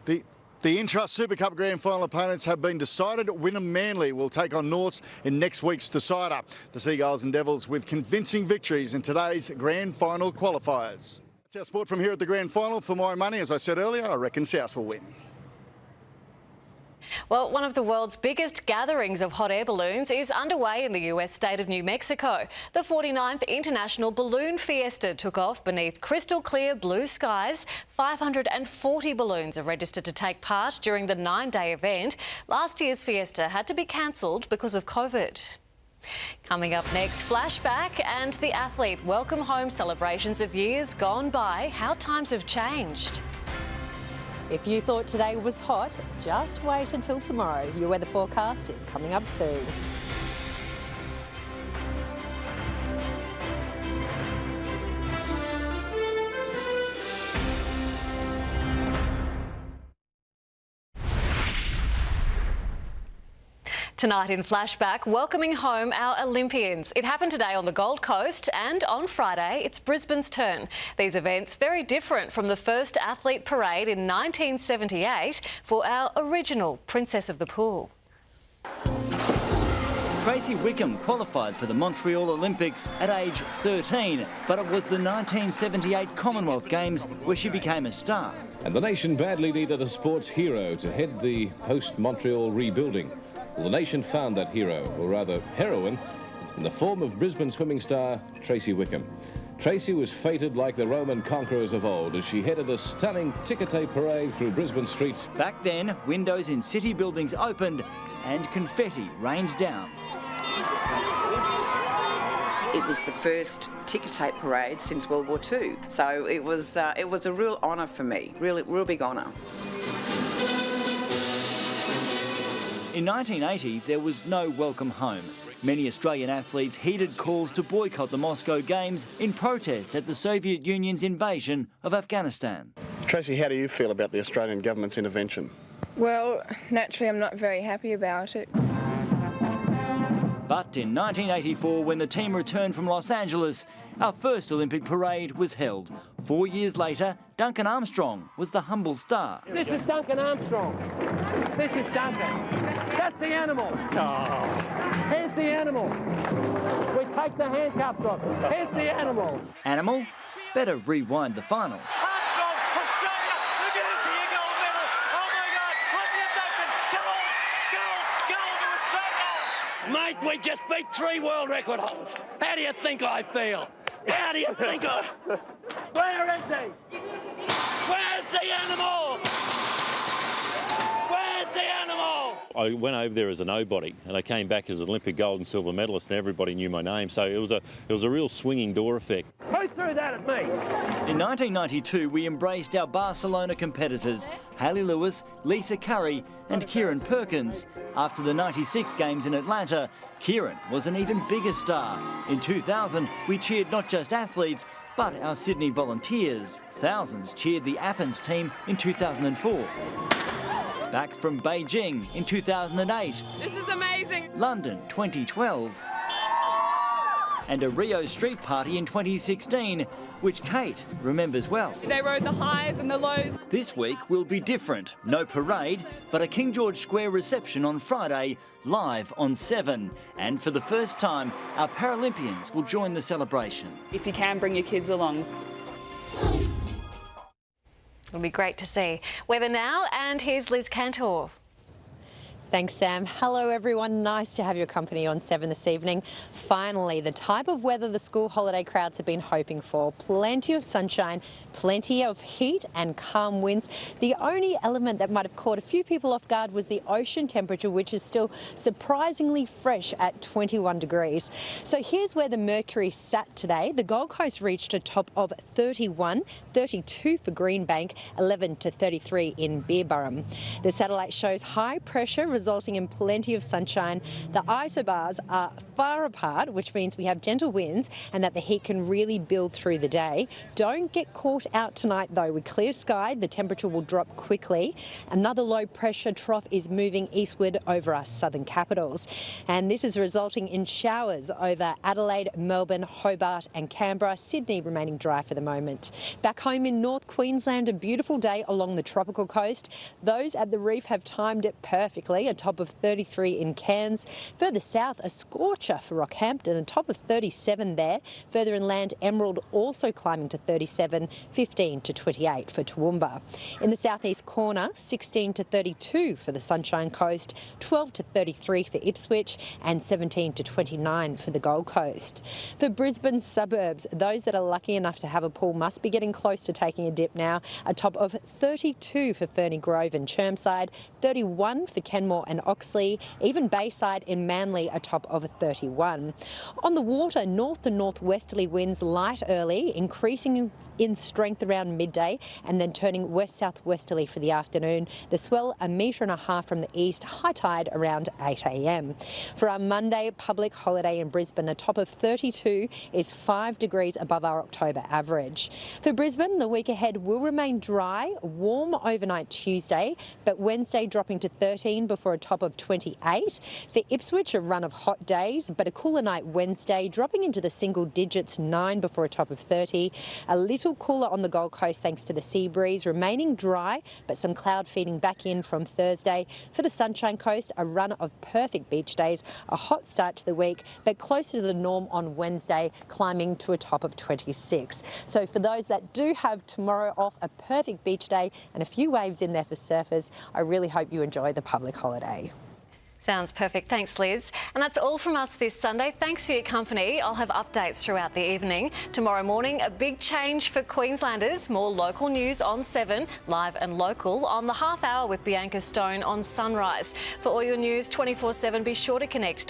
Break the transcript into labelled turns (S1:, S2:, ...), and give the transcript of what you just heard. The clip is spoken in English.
S1: The Intrust Super Cup Grand Final opponents have been decided. Wynnum Manly will take on Norths in next week's decider. The Seagulls and Devils with convincing victories in today's Grand Final qualifiers. That's our sport from here at the Grand Final. For my money, as I said earlier, I reckon South will win.
S2: Well, one of the world's biggest gatherings of hot air balloons is underway in the US state of New Mexico. The 49th International Balloon Fiesta took off beneath crystal clear blue skies. 540 balloons are registered to take part during the 9-day event. Last year's fiesta had to be cancelled because of COVID. Coming up next, flashback and the athlete welcome home celebrations of years gone by. How times have changed.
S3: If you thought today was hot, just wait until tomorrow. Your weather forecast is coming up soon.
S2: Tonight in Flashback, welcoming home our Olympians. It happened today on the Gold Coast, and on Friday it's Brisbane's turn. These events very different from the first athlete parade in 1978 for our original Princess of the Pool.
S4: Tracy Wickham qualified for the Montreal Olympics at age 13, but it was the 1978 Commonwealth Games where she became a star.
S5: And the nation badly needed a sports hero to head the post-Montreal rebuilding. Well, the nation found that hero, or rather heroine, in the form of Brisbane swimming star Tracy Wickham. Tracy was fated like the Roman conquerors of old as she headed a stunning ticker-tape parade through Brisbane streets.
S4: Back then, windows in city buildings opened and confetti rained down.
S6: It was the first ticker tape parade since World War II, so it was a real honour for me, real big honour.
S4: In 1980, there was no welcome home. Many Australian athletes heeded calls to boycott the Moscow Games in protest at the Soviet Union's invasion of Afghanistan.
S7: Tracy, how do you feel about the Australian government's intervention?
S8: Well, naturally I'm not very happy about it.
S4: But in 1984, when the team returned from Los Angeles, our first Olympic parade was held. 4 years later, Duncan Armstrong was the humble star.
S9: This is Duncan Armstrong. This is Duncan. That's the animal. Oh. Here's the animal. We take the handcuffs off. Here's the animal.
S4: Animal? Better rewind the final.
S9: Armstrong, Australia. Look at this here, gold medal. Oh my God. Olivia Duncan. Come on. Gold to Australia. Mate, we just beat 3 world record holders. How do you think I feel? How do you think I... Where is he? Where's the animal? Where's the animal?
S10: I went over there as a nobody and I came back as an Olympic gold and silver medalist and everybody knew my name, so it was a real swinging door effect.
S9: Who threw that at me?
S4: In 1992, we embraced our Barcelona competitors, Hayley Lewis, Lisa Curry and Kieran Perkins. After the 96 Games in Atlanta, Kieran was an even bigger star. In 2000, we cheered not just athletes, but our Sydney volunteers. Thousands cheered the Athens team in 2004. Back from Beijing in 2008.
S8: This is amazing.
S4: London 2012. And a Rio street party in 2016, which Kate remembers well.
S8: They rode the highs and the lows.
S4: This week will be different. No parade, but a King George Square reception on Friday, live on 7. And for the first time, our Paralympians will join the celebration.
S8: If you can, bring your kids along.
S2: It'll be great to see. Weather now, and here's Liz Cantor.
S3: Thanks, Sam. Hello, everyone. Nice to have your company on 7 this evening. Finally, the type of weather the school holiday crowds have been hoping for. Plenty of sunshine, plenty of heat and calm winds. The only element that might have caught a few people off guard was the ocean temperature, which is still surprisingly fresh at 21 degrees. So here's where the mercury sat today. The Gold Coast reached a top of 31, 32 for Greenbank, 11 to 33 in Beerburrum. The satellite shows high pressure resulting resulting in plenty of sunshine. The isobars are far apart, which means we have gentle winds and that the heat can really build through the day. Don't get caught out tonight though. With clear sky, the temperature will drop quickly. Another low pressure trough is moving eastward over our southern capitals, and this is resulting in showers over Adelaide, Melbourne, Hobart and Canberra. Sydney remaining dry for the moment. Back home in North Queensland, a beautiful day along the tropical coast. Those at the reef have timed it perfectly, a top of 33 in Cairns. Further south, a scorcher for Rockhampton, a top of 37 there. Further inland, Emerald also climbing to 37, 15 to 28 for Toowoomba. In the southeast corner, 16 to 32 for the Sunshine Coast, 12 to 33 for Ipswich and 17 to 29 for the Gold Coast. For Brisbane suburbs, those that are lucky enough to have a pool must be getting close to taking a dip now. A top of 32 for Ferny Grove and Chermside, 31 for Kenmore and Oxley, even Bayside in Manly a top of 31. On the water, north to northwesterly winds light early, increasing in strength around midday and then turning west-southwesterly for the afternoon. The swell 1.5 metres from the east, high tide around 8 a.m. For our Monday public holiday in Brisbane, a top of 32 is 5 degrees above our October average. For Brisbane, the week ahead will remain dry, warm overnight Tuesday, but Wednesday dropping to 13 before a top of 28. For Ipswich, a run of hot days, but a cooler night Wednesday, dropping into the single digits, 9 before a top of 30. A little cooler on the Gold Coast thanks to the sea breeze, remaining dry, but some cloud feeding back in from Thursday. For the Sunshine Coast, a run of perfect beach days, a hot start to the week, but closer to the norm on Wednesday, climbing to a top of 26. So for those that do have tomorrow off, a perfect beach day and a few waves in there for surfers, I really hope you enjoy the public holiday.
S2: Sounds perfect. Thanks, Liz. And that's all from us this Sunday. Thanks for your company. I'll have updates throughout the evening. Tomorrow morning, a big change for Queenslanders. More local news on 7, live and local on the half hour with Bianca Stone on Sunrise. For all your news 24/7, be sure to connect